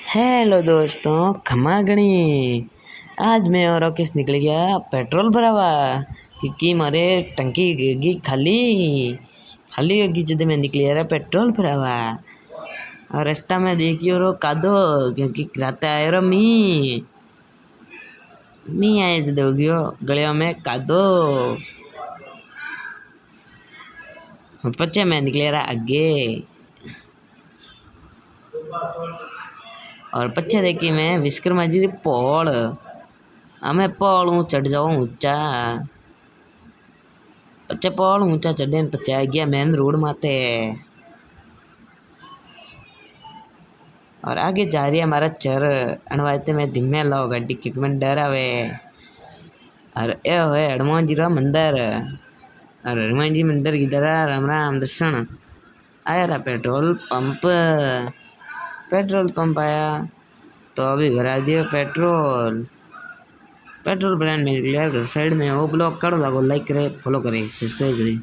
Hello दोस्तों, खमा गणी। आज मैं और राकेश निकल गया पेट्रोल भरावा क्योंकि मारे टंकी गई खाली खाली होगी जब मैं निकल रहा पेट्रोल भरावा। और रास्ता में देखियो रो कादो क्योंकि रात आए रो मी आए जब होगियो गलियों में कादो। पचे मैं निकल रहा आगे और पचे देखी मैं विश्वकर्मा जी पोल हमें पोल चढ़ जाओ ऊंचा पचे पोल ऊंचा चढ़े पचे आ गया मेन रोड माते और आगे जा रही है हमारा चर अणवाते में धीमे लो गाड़ी किक में डर आवे। और ए है हनुमान जी का मंदिर और हनुमान जी मंदिर किधर है? राम राम दर्शन आया रहा पेट्रोल पंप आया तो अभी भरा दियो पेट्रोल ब्रांड में घर साइड में वो ब्लॉग कर दो, लाइक करे, फॉलो करे, सब्सक्राइब करे।